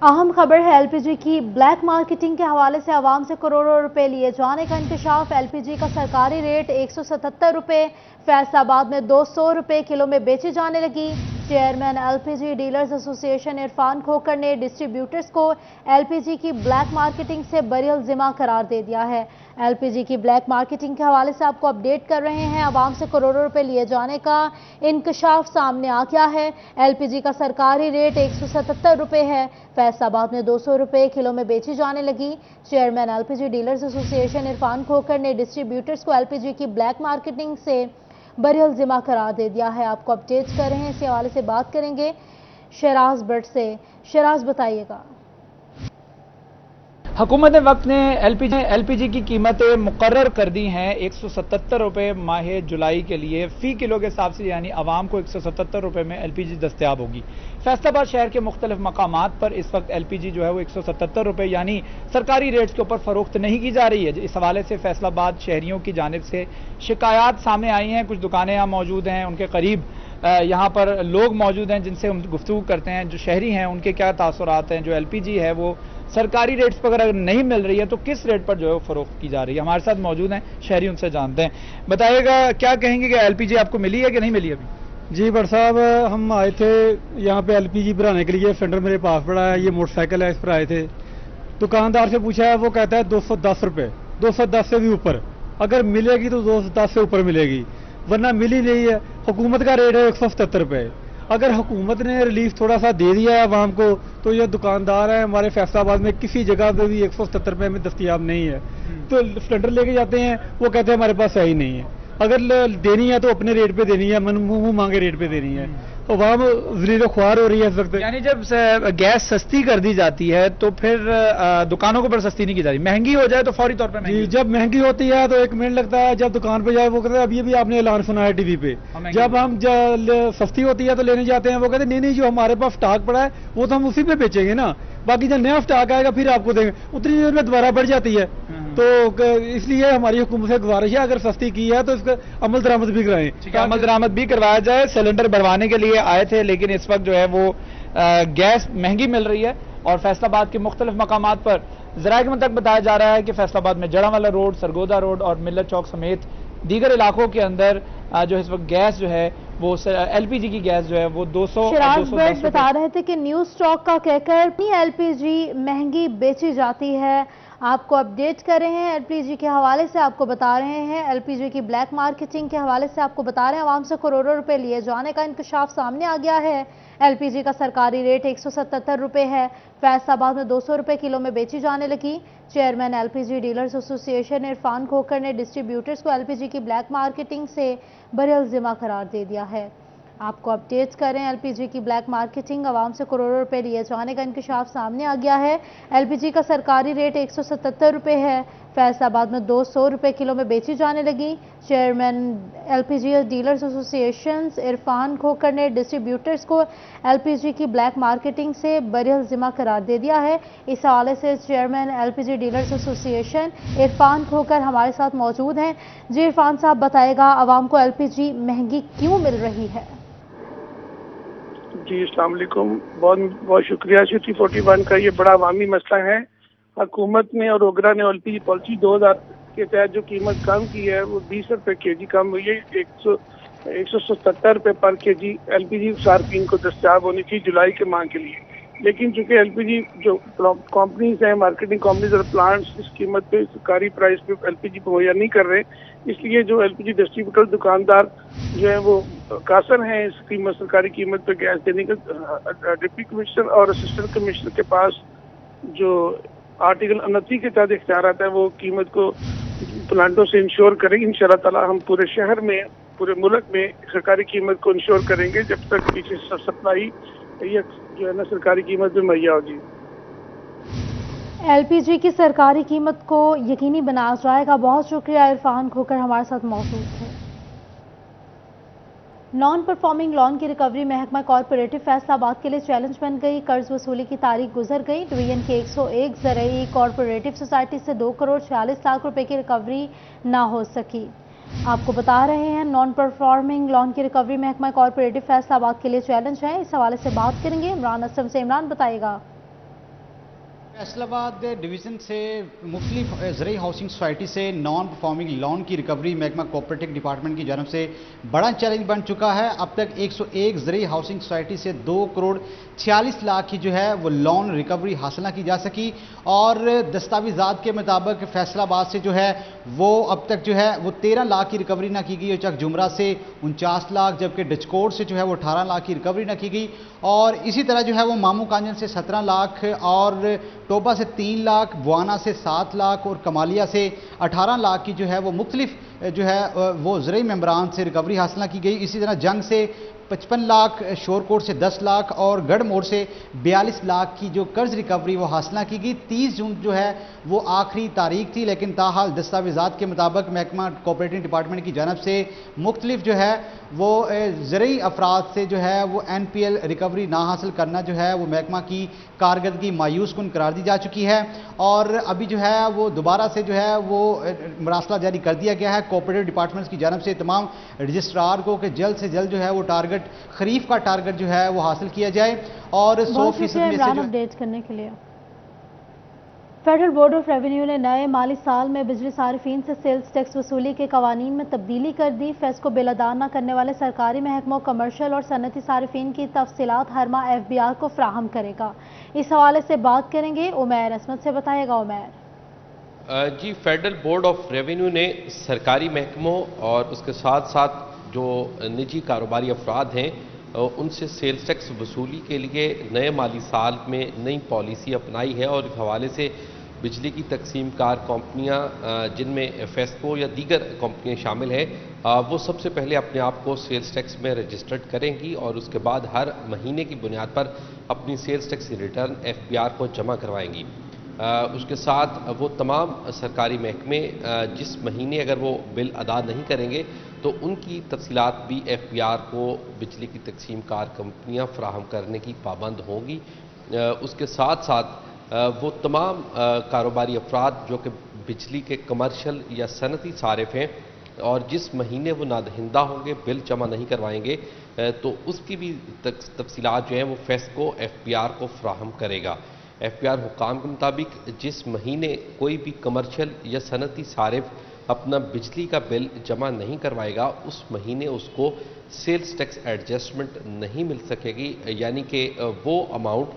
अहम खबर है एलपीजी की ब्लैक मार्केटिंग के हवाले से आवाम से करोड़ों रुपए लिए जाने का इंकशाफ। एलपीजी का सरकारी रेट 177 रुपए, फैसलाबाद में 200 रुपए किलो में बेची जाने लगी। Chairman LPG dealers association Irfan Khokhar ने डिस्ट्रीब्यूटर्स को एलपीजी की ब्लैक मार्केटिंग से बरियल जिम्मा करार दे दिया है। एलपीजी की ब्लैक मार्केटिंग के हवाले से आपको अपडेट कर रहे हैं। आवाम से करोड़ों रुपए लिए जाने का इंकशाफ सामने आ गया है। एलपीजी का सरकारी रेट 177 रुपए है, फैसलाबाद में 200 रुपए किलो में बेची जाने लगी। Chairman LPG dealers association Irfan Khokhar ने डिस्ट्रीब्यूटर्स को एलपीजी की ब्लैक मार्केटिंग से बरियल जिम्मा करार दे दिया है। आपको अपडेट कर रहे हैं, इसी हवाले से बात करेंगे शराज भट्ट से। शराज, बताइएगा। हुकूमत वक्त ने एलपीजी की कीमतें मुकर्रर कर दी हैं 177 रुपये माह जुलाई के लिए फी किलो के हिसाब से, यानी आवाम को 177 रुपये में एलपीजी दस्तयाब होगी। फैसलाबाद शहर के मुख्तलिफ मकामात पर इस वक्त एलपीजी जो है वो 177 रुपये यानी सरकारी रेट्स के ऊपर फरोख्त नहीं की जा रही है। इस हवाले से फैसलाबाद शहरियों की जानिब से शिकायत सामने आई हैं। कुछ दुकानें यहाँ मौजूद हैं, उनके करीब यहाँ पर लोग मौजूद हैं जिनसे हम गुफ्तगू करते हैं। जो शहरी हैं उनके क्या तासुरात हैं। जो एलपीजी है वो सरकारी रेट्स पर अगर नहीं मिल रही है तो किस रेट पर जो है वो फरोख्त की जा रही है। हमारे साथ मौजूद हैं शहरी, उनसे जानते हैं। बताइएगा, क्या कहेंगे कि एलपीजी आपको मिली है कि नहीं मिली अभी? जी भट्ट साहब, हम आए थे यहाँ पे एलपीजी भराने के लिए। सिलेंडर मेरे पास पड़ा है, ये मोटरसाइकिल है, इस पर आए थे। दुकानदार से पूछा है, वो कहता है 210 रुपये, 210 से भी ऊपर। अगर मिलेगी तो 210 से ऊपर मिलेगी, वरना मिली नहीं है। हुकूमत का रेट है 177 रुपये। अगर हुकूमत ने रिलीफ थोड़ा सा दे दिया है आवाम को, तो ये दुकानदार है हमारे फैसलाबाद में किसी जगह पे भी 177 रुपये में दस्तयाब नहीं है। तो सिलेंडर लेके जाते हैं, वो कहते हैं हमारे पास है ही नहीं है। अगर देनी है तो अपने रेट पे देनी है, मुंह मांगे रेट पे देनी है। तो आवाम ज़लील ख्वार हो रही है इस वक्त। यानी जब गैस सस्ती कर दी जाती है तो फिर दुकानों के ऊपर सस्ती नहीं की जाती, महंगी हो जाए तो फौरी तौर पर जी, जब महंगी होती है तो 1 मिनट लगता है। जब दुकान पे जाए वो कहते हैं अभी आपने ऐलान सुना है टीवी पे। जब हम सस्ती होती है तो लेने जाते हैं, वो कहते हैं नहीं जो हमारे पास स्टॉक पड़ा है वो तो हम उसी पे बेचेंगे ना, बाकी जब नया स्टॉक आएगा फिर आपको देंगे। उतनी देर में दोबारा बढ़ जाती है। तो इसलिए हमारी हुकूमत से गुजारिश है, अगर सस्ती की है तो इसका अमल दरामद भी कराएं। अमल दरामद भी करवाया जाए। सिलेंडर भरवाने के लिए आए थे, लेकिन इस वक्त जो है वो गैस महंगी मिल रही है और फैसलाबाद के मुख्तलिफ मकामात पर ज़राए में तक बताया जा रहा है कि फैसलाबाद में जड़ावाला रोड, सरगोदा रोड और मिल्लत चौक समेत दीगर इलाकों के अंदर जो इस वक्त गैस जो है वो एलपीजी की गैस जो है वो 200 बता रहे थे कि न्यू स्टॉक का कहकर एलपीजी महंगी बेची जाती है। आपको अपडेट कर रहे हैं एलपीजी के हवाले से, आपको बता रहे हैं एलपीजी की ब्लैक मार्केटिंग के हवाले से आपको बता रहे हैं। आवाम से करोड़ों रुपए लिए जाने का इंकशाफ सामने आ गया है। एलपीजी का सरकारी रेट 177 रुपए है, फैसलाबाद में 200 रुपए किलो में बेची जाने लगी। Chairman LPG dealers association Irfan Khokhar ने डिस्ट्रीब्यूटर्स को एलपीजी की ब्लैक मार्केटिंग से बरियल जिम्मा करार दे दिया है। आपको अपडेट करें, एलपीजी की ब्लैक मार्केटिंग, आवाम से करोड़ों रुपए लिए जाने का इंकशाफ सामने आ गया है। एलपीजी का सरकारी रेट 177 रुपए है, फैसलाबाद में 200 रुपए किलो में बेची जाने लगी। Chairman LPG dealers association Irfan Khokhar ने डिस्ट्रीब्यूटर्स को एलपीजी की ब्लैक मार्केटिंग से बरियल जिम्मा करार दे दिया है। इस हवाले से chairman LPG dealers association Irfan Khokhar हमारे साथ मौजूद हैं। जी इरफान साहब, बताएगा आवाम को एलपीजी महंगी क्यों मिल रही है? जी अस्सलाम वालेकुम, बहुत बहुत शुक्रिया। सिटी 41 का ये बड़ा अवामी मसला है। हुकूमत ने और ओगरा ने एलपीजी पॉलिसी 2000 के तहत जो कीमत कम की है वो 20 रुपये केजी कम हुई है। 177 रुपये पर केजी एलपीजी सार्फिन को दस्तयाब होनी चाहिए जुलाई के माह के लिए। लेकिन चूंकि एलपीजी जो कंपनीज हैं, मार्केटिंग कंपनीज और प्लांट्स इस कीमत पे सरकारी प्राइस पे एलपीजी मुहैया नहीं कर रहे, इसलिए जो एलपीजी डिस्ट्रीब्यूटर दुकानदार जो है वो कासर हैं इस कीमत सरकारी कीमत पे गैस देने का। डिप्टी कमिश्नर और असिस्टेंट कमिश्नर के पास जो आर्टिकल 29 के तहत इख्तियार आता है वो कीमत को प्लांटों से इंश्योर करेंगे। इंशाल्लाह ताला हम पूरे शहर में, पूरे मुल्क में सरकारी कीमत को इंश्योर करेंगे जब तक पीछे सप्लाई ये जो है ना सरकारी कीमत में मुहैया होगी। एलपीजी की सरकारी कीमत को यकीनी बनाया जाएगा। बहुत शुक्रिया इरफान खोकर हमारे साथ मौजूद थे। नॉन परफॉर्मिंग लोन की रिकवरी महकमा कॉरपोरेटिव फैसलाबाद के लिए चैलेंज बन गई। कर्ज वसूली की तारीख गुजर गई। डिवीजन के 101 ज़रई कॉरपोरेटिव सोसाइटी से 2 करोड़ 46 लाख रुपए की रिकवरी ना हो सकी। आपको बता रहे हैं नॉन परफॉर्मिंग लोन की रिकवरी महकमा कॉरपोरेटिव फैसलाबाद के लिए चैलेंज है। इस हवाले से बात करेंगे इमरान असम से। इमरान, बताइएगा। फैसलाबाद डिवीज़न से मुख्तलिफ ज़रई हाउसिंग सोसाइटी से नॉन परफॉर्मिंग लोन की रिकवरी महकमा कोऑपरेटिव डिपार्टमेंट की जानब से बड़ा चैलेंज बन चुका है। अब तक 101 ज़रई हाउसिंग सोसाइटी से 2 करोड़ 46 लाख की जो है वो लोन रिकवरी हासिल ना की जा सकी और दस्तावेज़ात के मुताबिक फैसलाबाद से जो है वो अब तक जो है वो 13 लाख की रिकवरी ना की गई और चक जुमरा से 49 लाख, जबकि डिचकोट से जो है वो 18 लाख की रिकवरी ना की गई और इसी तरह जो है वो मामू कांजन से 17 लाख और टोबा से 3 लाख, बुआना से 7 लाख और कमालिया से 18 लाख की जो है वो मुख्तलिफ जो है वो ज़रई मेंबरान से रिकवरी हासिल की गई। इसी तरह जंग से 55 लाख, शोरकोट से 10 लाख और गढ़ मोड़ से 42 लाख की जो कर्ज रिकवरी वो हासिल की गई। 30 जून जो है वो आखिरी तारीख थी, लेकिन ताहाल दस्तावेज़ात के मुताबिक महकमा कोऑपरेटिव डिपार्टमेंट की जानब से मुख्तलिफ जो है वो ज़रई अफराद से जो है वो NPL रिकवरी ना हासिल करना जो है वो महकमा की कारकर्दगी मायूस कुन करार दी जा चुकी है और अभी जो है वो दोबारा से जो है वो मरासला जारी कर दिया गया है कोऑपरेटिव डिपार्टमेंट की जानब से तमाम रजिस्ट्रार को कि जल्द से जल्द जो है वो टारगेट खरीफ का टारगेट जो है वो हासिल किया जाए और 100% में से अपडेट करने के लिए। फेडरल बोर्ड ऑफ रेवेन्यू ने नए माली साल में बिजली सारिफीन से सेल्स टैक्स वसूली के कवानीन में तब्दीली कर दी। फैस को बिल अदा न करने वाले सरकारी महकमों, कमर्शियल और सनती सारिफीन की तफसीलात हर माह FBR को फ्राहम करेगा। इस हवाले से बात करेंगे उमैर असमत से। बताएगा उमैर। जी, फेडरल बोर्ड ऑफ रेवेन्यू ने सरकारी महकमों और उसके साथ साथ जो निजी कारोबारी अफराद हैं उनसे सेल्स टैक्स वसूली के लिए नए माली साल में नई पॉलिसी अपनाई है और इस हवाले से बिजली की तकसीम कार कंपनियां जिनमें फेस्को या दीगर कंपनियां शामिल हैं वो सबसे पहले अपने आप को सेल्स टैक्स में रजिस्टर्ड करेंगी और उसके बाद हर महीने की बुनियाद पर अपनी सेल्स टैक्स रिटर्न FBR को जमा करवाएंगी। उसके साथ वो तमाम सरकारी महकमे जिस महीने अगर वो बिल अदा नहीं करेंगे तो उनकी तफसीलात भी FBR को बिजली की तकसीम कार कंपनियां फराहम करने की पाबंद होंगी। उसके साथ साथ वो तमाम कारोबारी अफराद जो कि बिजली के कमर्शियल या सनती सारिफ हैं और जिस महीने वो नादहिंदा होंगे, बिल जमा नहीं करवाएंगे तो उसकी भी तफसीलात जो हैं वो फेस्को FBR को फराहम करेगा। FBR हुकाम के मुताबिक जिस महीने कोई भी कमर्शियल या सनती सारिफ अपना बिजली का बिल जमा नहीं करवाएगा उस महीने उसको सेल्स टैक्स एडजस्टमेंट नहीं मिल सकेगी, यानी कि वो अमाउंट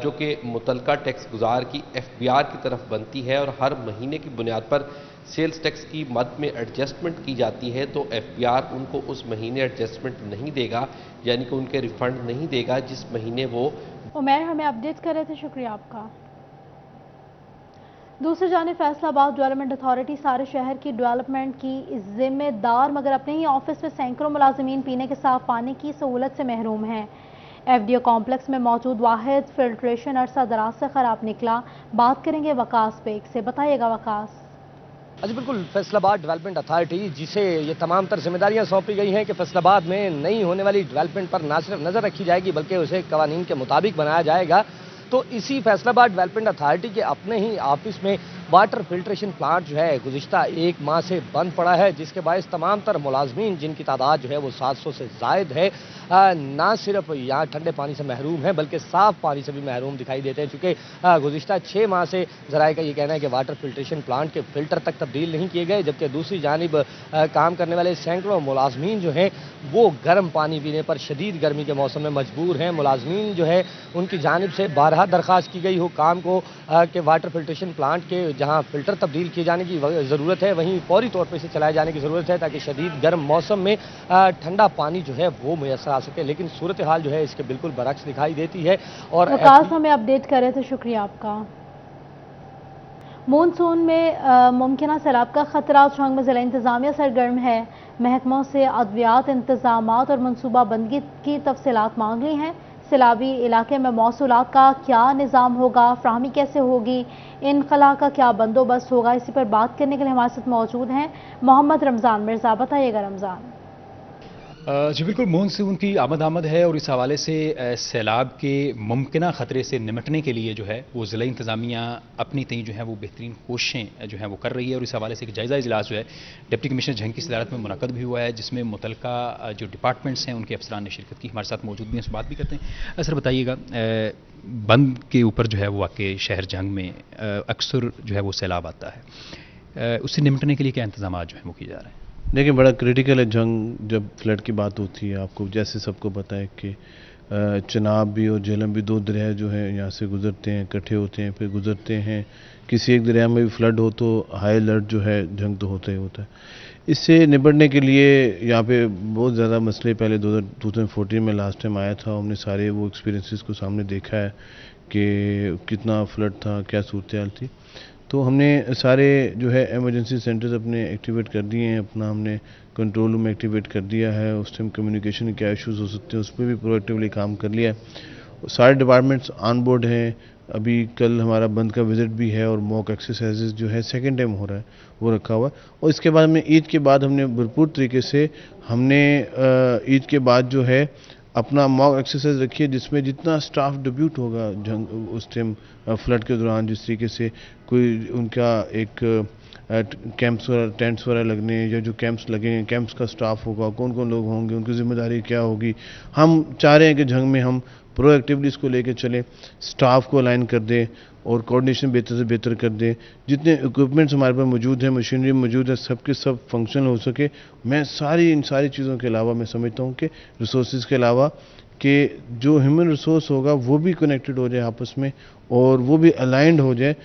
जो कि मुतलका टैक्स गुजार की FBR की तरफ बनती है और हर महीने की बुनियाद पर सेल्स टैक्स की मद में एडजस्टमेंट की जाती है तो FBR उनको उस महीने एडजस्टमेंट नहीं देगा, यानी कि उनके रिफंड नहीं देगा जिस महीने वो। उमैर हमें अपडेट कर रहे थे, शुक्रिया आपका। दूसरी जानिब फैसलाबाद डेवलपमेंट अथॉरिटी सारे शहर की डेवलपमेंट की जिम्मेदार, मगर अपने ही ऑफिस में सैकड़ों मुलाजिमीन पीने के साफ पानी की सहूलत से महरूम हैं। FDO कॉम्प्लेक्स में मौजूद वाहिद फिल्ट्रेशन अरसा दराज से खराब निकला। बात करेंगे वकास बेग से। बताइएगा वकास। जी बिल्कुल, फैसलाबाद डेवलपमेंट अथॉरिटी जिसे ये तमाम तर जिम्मेदारियां सौंपी गई हैं कि फैसलाबाद में नई होने वाली डेवलपमेंट पर ना सिर्फ नज़र रखी जाएगी बल्कि उसे कवानीन के मुताबिक बनाया जाएगा। तो इसी फैसलाबाद डेवलपमेंट अथॉरिटी के अपने ही ऑफिस में वाटर फिल्ट्रेशन प्लांट जो है गुज़िश्ता 1 माह से बंद पड़ा है, जिसके बायस तमाम तर मुलाजमीन जिनकी तादाद जो है वो 700 से ज़ायद है ना सिर्फ यहाँ ठंडे पानी से महरूम है बल्कि साफ़ पानी से भी महरूम दिखाई देते हैं, चूँकि गुज़िश्ता 6 माह से ज़राए का ये कहना है कि वाटर फिल्ट्रेशन प्लांट के फ़िल्टर तक तब्दील नहीं किए गए, जबकि दूसरी जानिब काम करने वाले सैकड़ों मुलाजमीन जो हैं वो गर्म पानी पीने पर शदीद गर्मी के मौसम में मजबूर हैं। मुलाजमीन जो है उनकी जानिब से बारहा दरख्वास्त की गई हो काम को कि वाटर फिल्ट्रेशन प्लांट के जहाँ फ़िल्टर तब्दील किए जाने की ज़रूरत है वहीं फौरी तौर पर इसे चलाए जाने की ज़रूरत है ताकि शदीद गर्म मौसम में ठंडा पानी जो है वो मुयसर आ सके, लेकिन सूरत हाल जो है इसके बिल्कुल बरक्स दिखाई देती है। और वकास हमें अपडेट कर रहे थे, शुक्रिया आपका। मानसून में मुमकिन सैलाब का खतरा, चौंग में ज़िला इंतज़ामिया सरगर्म है। महकमों से अद्वियात इंतजामात और मनसूबाबंदी की तफसीलात मांग ली हैं। सैलाबी इलाके में मौसूलात का क्या निज़ाम होगा, फ्राहमी कैसे होगी, इनखला का क्या बंदोबस्त होगा, इसी पर बात करने के लिए हमारे साथ मौजूद हैं मोहम्मद रमज़ान मिर्ज़ा। बताइएगा रमज़ान। जी बिल्कुल, मॉनसून की आमद है और इस हवाले से सैलाब के मुमकिना ख़तरे से निमटने के लिए जो है वो ज़िला इंतज़ामिया अपनी तय जो है वो बेहतरीन कोशिशें जो है वो कर रही है। और इस हवाले से एक जायज़ा इजलास जो है डिप्टी कमिश्नर जंग की सदारत में मुनक़द भी हुआ है, जिसमें मुतल्लिका जो डिपार्टमेंट्स हैं उनके अफसरान ने शिरकत की। हमारे साथ मौजूद भी हैं, उससे बात भी करते हैं। सर बताइएगा, बंद के ऊपर जो है वो वाक़ई शहर जंग में अक्सर जो है वो सैलाब आता है, उससे निमटने के लिए क्या इंतजाम जो है वो किए जा रहे हैं? देखिए, बड़ा क्रिटिकल है जंग जब फ्लड की बात होती है। आपको जैसे सबको पता है कि चनाब भी और झेलम भी 2 दरिया जो हैं यहाँ से गुजरते हैं, इकट्ठे होते हैं, फिर गुजरते हैं। किसी एक दरिया में भी फ्लड हो तो हाई अलर्ट जो है जंग तो होता ही होता है। इससे निपटने के लिए यहाँ पे बहुत ज़्यादा मसले पहले 2014 में लास्ट टाइम आया था, हमने सारे वो एक्सपीरियंसेस को सामने देखा है कि कितना फ्लड था, क्या सूरत हाल थी। तो हमने सारे जो है एमरजेंसी सेंटर्स अपने एक्टिवेट कर दिए हैं, अपना हमने कंट्रोल रूम एक्टिवेट कर दिया है। उस टाइम कम्युनिकेशन के क्या इश्यूज़ हो सकते हैं उस पर भी प्रोएक्टिवली काम कर लिया है। सारे डिपार्टमेंट्स ऑन बोर्ड हैं। अभी कल हमारा बंद का विज़िट भी है और मॉक एक्सरसाइजेज जो है सेकेंड टाइम हो रहा है वो रखा हुआ है। और इसके बाद में ईद के बाद हमने भरपूर तरीके से हमने ईद के बाद जो है अपना मॉक एक्सरसाइज रखी है, जिसमें जितना स्टाफ डिप्यूट होगा जंग उस टाइम फ्लड के दौरान, जिस तरीके से कोई उनका एक कैंप्स वगैरह टेंट्स वगैरह लगने या जो कैंप्स लगेंगे, कैंप्स का स्टाफ होगा, कौन कौन लोग होंगे, उनकी जिम्मेदारी क्या होगी। हम चाह रहे हैं कि जंग में हम प्रोएक्टिवली इसको लेकर चलें, स्टाफ को अलाइन कर दें और कोऑर्डिनेशन बेहतर से बेहतर कर दें। जितने इक्विपमेंट्स हमारे पास मौजूद हैं, मशीनरी मौजूद है, सब के सब फंक्शनल हो सके। मैं इन सारी चीज़ों के अलावा मैं समझता हूँ कि रिसोर्सेज के अलावा कि जो ह्यूमन रिसोर्स होगा वो भी कनेक्टेड हो जाए आपस में और वो भी अलाइंड हो जाए।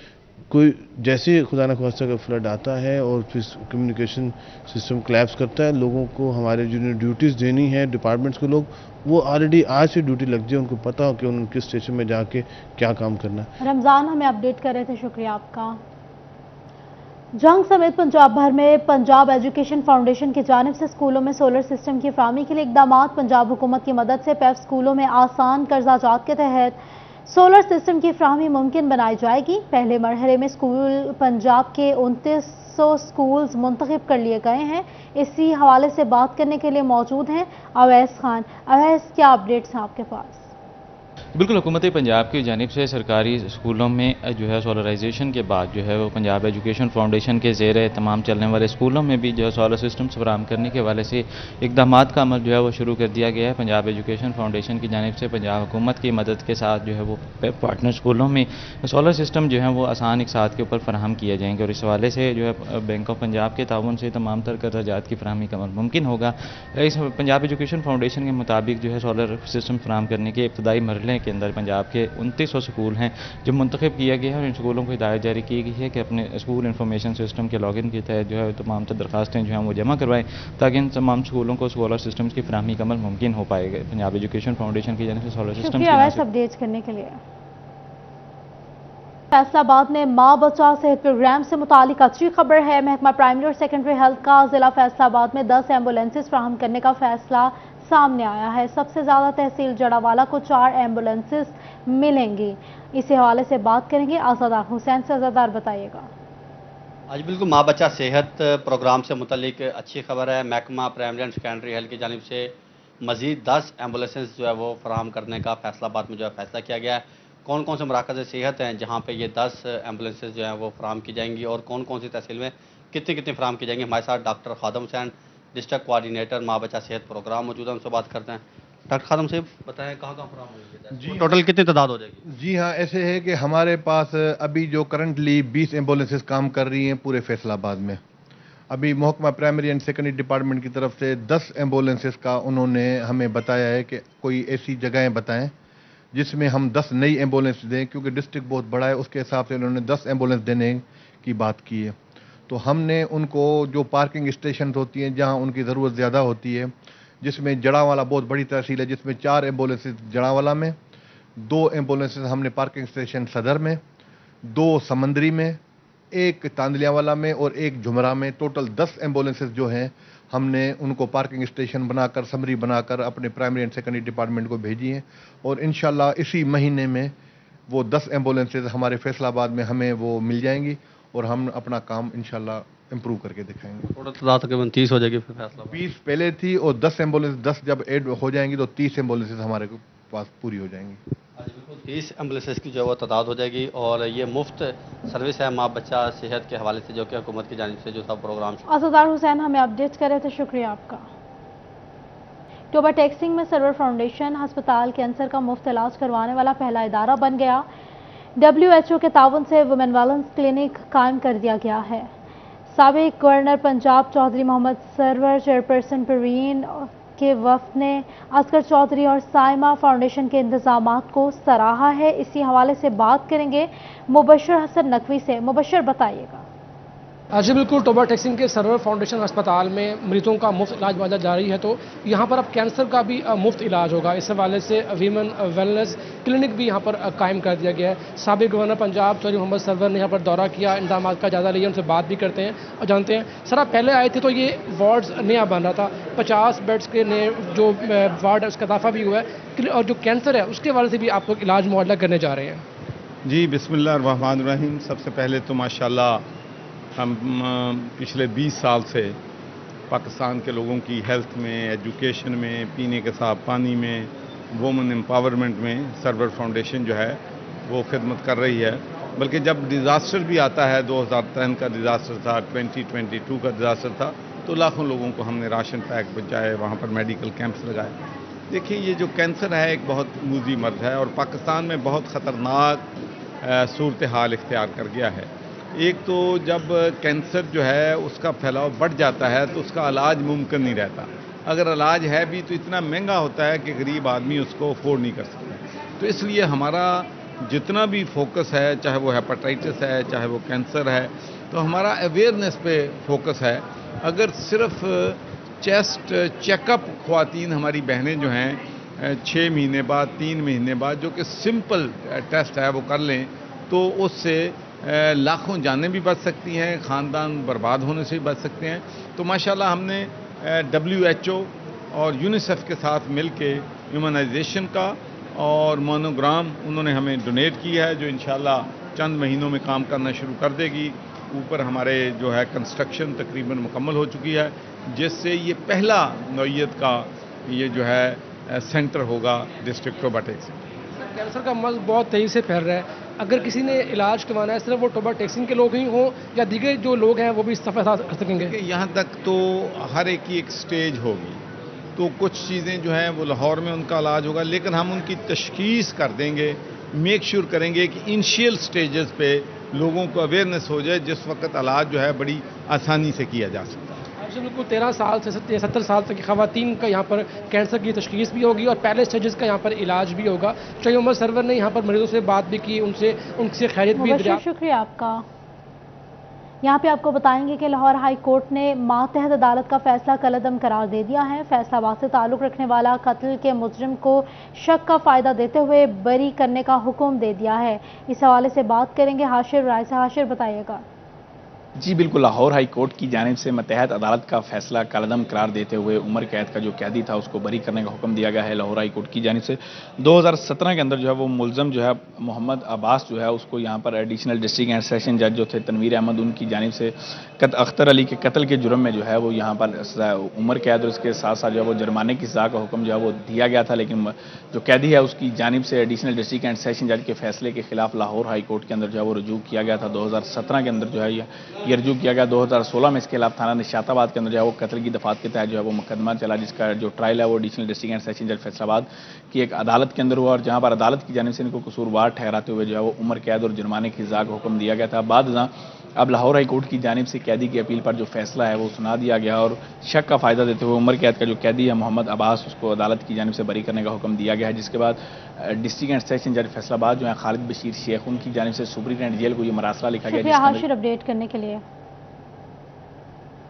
कोई जैसे खुदा न खास्ता का फ्लड आता है और फिर कम्युनिकेशन सिस्टम क्लैप्स करता है, लोगों को हमारे जिन्हें ड्यूटीज़ देनी है डिपार्टमेंट्स को, लोग वो ऑलरेडी आज से ड्यूटी लग जाए, उनको पता हो कि उन्होंने किस स्टेशन में जाके क्या काम करना है। रमज़ान हमें अपडेट कर रहे थे, शुक्रिया आपका। जंग समेत पंजाब भर में पंजाब एजुकेशन फाउंडेशन की जानिब से स्कूलों में सोलर सिस्टम की फराहमी के लिए इकदाम। पंजाब हुकूमत की मदद से पैफ स्कूलों में आसान कर्जाजात के तहत सोलर सिस्टम की फराहमी मुमकिन बनाई जाएगी। पहले मरहले में स्कूल पंजाब के 2900 स्कूल्स मुंतखब कर लिए गए हैं। इसी हवाले से बात करने के लिए मौजूद हैं अवैस खान। अवैस, क्या अपडेट्स हैं आपके पास? बिल्कुल, हुकूमत पंजाब की जानिब से सरकारी स्कूलों में जो है सोलराइजेशन के बाद जो है वो पंजाब एजुकेशन फाउंडेशन के ज़ेर तमाम चलने वाले स्कूलों में भी जो है सोलर सिस्टम्स फराहम करने के हवाले से इक़दामात का अमल जो है वो शुरू कर दिया गया है। पंजाब एजुकेशन फाउंडेशन की जानिब से पंजाब हुकूमत की मदद के साथ जो है वो पार्टनर स्कूलों में सोलर सिस्टम जो है वो आसान एक साथ के ऊपर फराहम किए जाएंगे और इस हवाले से जो है बैंक ऑफ पंजाब के ताउन से तमाम तर कर्जाजात की फराहमी का अमल मुमकिन होगा। इस पंजाब एजुकेशन फाउंडेशन के मुताबिक जो है सोलर सिस्टम फराहम करने के इब्तदाई मरहले के अंदर पंजाब के 2900 स्कूल हैं जो मुंतखब किया गया है और इन स्कूलों को हिदायत जारी की गई है कि अपने स्कूल इंफॉर्मेशन सिस्टम के लॉगिन के तहत जो है तमाम दरखास्तें जो हैं वो जमा करवाएं ताकि इन तमाम स्कूलों को सोलर सिस्टम्स की फराहमी का अमल मुमकिन हो पाएगा। पंजाब एजुकेशन फाउंडेशन की जानिब से सोलर सिस्टम अपडेट करने के लिए। फैसलाबाद में माँ बचा सेहत प्रोग्राम से मुतालिक अच्छी खबर है। महकमा प्राइमरी और सेकेंडरी हेल्थ का जिला फैसलाबाद में 10 एम्बुलेंसेज फराहम करने का फैसला सामने आया है। सबसे ज़्यादा तहसील जड़ावाला को 4 एम्बुलेंसेज मिलेंगी। इसी हवाले से बात करेंगे आज़ादार हुसैन से। आज़ादार, बताइएगा। आज बिल्कुल माँ बच्चा सेहत प्रोग्राम से मुतालिक अच्छी खबर है। महकमा प्राइमरी एंड सेकेंडरी हेल्थ की जानिब से मज़ीद 10 एम्बुलेंसेज जो है वो फराहम करने का फैसलाबाद में जो है फैसला किया गया है। कौन कौन से मराकज़ सेहत हैं जहाँ पे ये 10 एम्बुलेंसेज जो हैं वो फराहम की जाएंगी और कौन कौन सी तहसील में कितनी कितनी फराहम की जाएंगी। हमारे साथ डॉक्टर खादम हुसैन, डिस्ट्रिक्ट कोऑर्डिनेटर माँ बच्चा सेहत प्रोग्राम मौजूद है, उनसे बात करते हैं। डॉक्टर खादम साहब, बताएं कहाँ कहाँ फराहम होगी जी, टोटल कितनी तादाद हो जाएगी? जी हाँ, ऐसे है कि हमारे पास अभी जो करंटली 20 एम्बुलेंसेज काम कर रही हैं पूरे फैसलाबाद में। अभी महकमा प्राइमरी एंड सेकेंडरी डिपार्टमेंट की तरफ से 10 एम्बुलेंसेज का उन्होंने हमें बताया है कि कोई ऐसी जगहें बताएं जिसमें हम 10 नई एम्बुलेंस दें, क्योंकि डिस्ट्रिक्ट बहुत बड़ा है, उसके हिसाब से उन्होंने 10 एम्बुलेंस देने की बात की है। तो हमने उनको जो पार्किंग स्टेशन होती हैं जहां उनकी ज़रूरत ज़्यादा होती है, जिसमें जड़ावाला बहुत बड़ी तहसील है जिसमें 4 एम्बुलेंसेज जड़ावाला में, 2 एम्बुलेंसेज हमने पार्किंग स्टेशन सदर में, 2 समंदरी में, 1 तांदलियावाला में और 1 झुमरा में। टोटल 10 एम्बुलेंसेज जो हैं हमने उनको पार्किंग स्टेशन बनाकर समरी बनाकर अपने प्राइमरी एंड सेकेंडरी डिपार्टमेंट को भेजी हैं और इंशाल्लाह इसी महीने में वो 10 एम्बुलेंसेज हमारे फैसलाबाद में हमें वो मिल जाएंगी और हम अपना काम इंशाल्लाह इम्प्रूव करके दिखाएंगे। टोटल तादाद तकरीबन 30 हो जाएगी फिर फैसला? 20 पहले थी और 10 एम्बुलेंस 10 जब ऐड हो जाएंगी तो 30 एम्बुलेंसेज हमारे पास पूरी हो जाएंगी। 30 एम्बुलेंसेज की जो है वो तादाद हो जाएगी और ये मुफ्त सर्विस है माँ बच्चा सेहत के हवाले से जो कि हुकूमत की जानिब से जो सब प्रोग्राम। असदार हुसैन हमें अपडेट कर रहे थे, शुक्रिया आपका। टोबा टेक्सिंग में सरवर फाउंडेशन अस्पताल कैंसर का मुफ्त इलाज करवाने वाला पहला इदारा बन गया। WHO के ताउन से वुमेन वेलनेस क्लिनिक कायम कर दिया गया है। साबिक गवर्नर पंजाब चौधरी मोहम्मद सरवर, चेयरपर्सन परवीन के वफ्द ने असगर चौधरी और साइमा फाउंडेशन के इंतजामात को सराहा है। इसी हवाले से बात करेंगे मुबशर हसन नकवी से। मुबशर, बताइएगा। जी बिल्कुल, टोबा टेक्सिंग के सरवर फाउंडेशन अस्पताल में मरीजों का मुफ्त इलाज मुआवजा जारी है, तो यहाँ पर अब कैंसर का भी मुफ्त इलाज होगा। इस हवाले से वीमेन वेलनेस क्लिनिक भी यहाँ पर कायम कर दिया गया है। साबिक गवर्नर पंजाब चौधरी मोहम्मद सरवर ने यहाँ पर दौरा किया, इंतजाम का जायजा लिया, उनसे बात भी करते हैं और जानते हैं। सर, आप पहले आए थे तो ये वार्ड्स नया बन रहा था, 50 बेड्स के नए जो वार्ड है उसका इजाफा भी हुआ है, और जो कैंसर है उसके हवाले से भी आप लोग इलाज मुआवजा करने जा रहे हैं। जी बिस्मिल्लाह रहमान रहीम। सबसे पहले तो माशाल्लाह हम पिछले 20 साल से पाकिस्तान के लोगों की हेल्थ में, एजुकेशन में, पीने के साफ पानी में, वुमेन एम्पावरमेंट में सरवर फाउंडेशन जो है वो खिदमत कर रही है। बल्कि जब डिज़ास्टर भी आता है, 2010 का डिज़ास्टर था, 2022 का डिज़ास्टर था, तो लाखों लोगों को हमने राशन पैक पहुँचाए, वहाँ पर मेडिकल कैंप्स लगाए। देखिए, ये जो कैंसर है एक बहुत मूजी मर्ज है और पाकिस्तान में बहुत ख़तरनाक सूरत हाल इख्तियार कर गया है। एक तो जब कैंसर जो है उसका फैलाव बढ़ जाता है तो उसका इलाज मुमकिन नहीं रहता। अगर इलाज है भी तो इतना महंगा होता है कि गरीब आदमी उसको अफोर्ड नहीं कर सकता। तो इसलिए हमारा जितना भी फोकस है, चाहे वो हेपेटाइटिस है, चाहे वो कैंसर है, तो हमारा अवेयरनेस पे फोकस है। अगर सिर्फ चेस्ट चेकअप ख्वातीन हमारी बहनें जो हैं 6 महीने बाद, 3 महीने बाद, जो कि सिंपल टेस्ट है वो कर लें, तो उससे लाखों जानें भी बच सकती हैं, ख़ानदान बर्बाद होने से भी बच सकते हैं। तो माशाल्लाह हमने WHO और यूनिसेफ के साथ मिल के ह्यूमनाइजेशन का और मोनोग्राम उन्होंने हमें डोनेट किया है, जो इंशाल्लाह चंद महीनों में काम करना शुरू कर देगी। ऊपर हमारे जो है कंस्ट्रक्शन तकरीबन मुकम्मल हो चुकी है, जिससे ये पहला नौइयत का ये जो है सेंटर होगा डिस्ट्रिक्ट टोबा टेक्सिंग। कैंसर का मर्ज बहुत तेज़ी से फैल रहा है। अगर किसी ने इलाज करवाना है, सिर्फ वो टोबा टेक्सिंग के लोग ही हों या दीगर जो लोग हैं वो भी इस सफ़र कर सकेंगे? यहाँ तक तो हर एक की एक स्टेज होगी, तो कुछ चीज़ें जो हैं वो लाहौर में उनका इलाज होगा, लेकिन हम उनकी तशखीस कर देंगे, मेक श्योर करेंगे कि इनिशियल स्टेजेस पे लोगों को अवेयरनेस हो जाए, जिस वक्त इलाज जो है बड़ी आसानी से किया जा सकता है। बिल्कुल, 13 साल से 70 साल तक की खवातीन का यहाँ पर कैंसर की तशखीस भी होगी और पहले स्टेजेस का यहाँ पर इलाज भी होगा। चौधरी मोहम्मद सरवर ने यहाँ पर मरीजों से बात भी की, उनसे खैरियत भी दी। शुक्रिया आपका। यहाँ पे आपको बताएंगे कि लाहौर हाई कोर्ट ने मातहत अदालत का फैसला कलअदम करार दे दिया है। फैसलाबाद से ताल्लुक़ रखने वाला कत्ल के मुजरिम को शक का फ़ायदा देते हुए बरी करने का हुक्म दे दिया है। इस हवाले से बात करेंगे हाशिर राय से। हाशिर, बताइएगा। जी बिल्कुल, लाहौर हाई कोर्ट की जानिब से मतहत अदालत का फैसला कलअदम करार देते हुए उम्र कैद का जो कैदी था उसको बरी करने का हुक्म दिया गया है। लाहौर हाई कोर्ट की जानिब से 2017 के अंदर जो है वो मुलजम जो है मोहम्मद अब्बास जो है उसको यहाँ पर एडिशनल डिस्ट्रिक्ट एंड सेशन जज जो थे तनवीर अहमद, उनकी जानिब से अख्तर अली के कत्ल के जुर्म में जो है वो यहाँ पर उम्र कैद और उसके साथ साथ जो है वो जुर्माने की सज़ा का हुक्म जो है वो दिया गया था। लेकिन जो कैदी है उसकी जानिब से एडिशनल डिस्ट्रिक्ट एंड सेशन जज के फैसले के खिलाफ लाहौर हाई कोर्ट के अंदर जो है वो रुजू किया गया था। 2017 के अंदर जो है ये रुजू किया गया। 2016 में इसके खिलाफ थाना निशाताबाद के अंदर जो है वो कत्ल की दफात के तहत जो है वो मुकदमा चला, जिसका जो ट्रायल है वो एडिशनल डिस्ट्रिक्ट एंड सेशन जज फैसलाबाद की एक अदालत के अंदर हुआ और जहां पर अदालत की जानिब से इनको कसूरवार ठहराते हुए जो है वो उम्र कैद और जुर्माने की सज़ा का हुक्म दिया गया था। बाद अब लाहौर हाई कोर्ट की जानिब से कैदी की अपील पर जो फैसला है वो सुना दिया गया और शक का फ़ायदा देते हुए उम्र कैद का जो कैदी है मोहम्मद अब्बास उसको अदालत की जानिब से बरी करने का हुक्म दिया गया है। जिसके बाद डिस्ट्रिक्ट एंड सेशन जज फैसलाबाद जो है खालिद बशीर शेख, उनकी जानिब से सुप्रीटेंडेंट जेल को ये मरासला लिखा गया। हाशिर, अपडेट करने के लिए।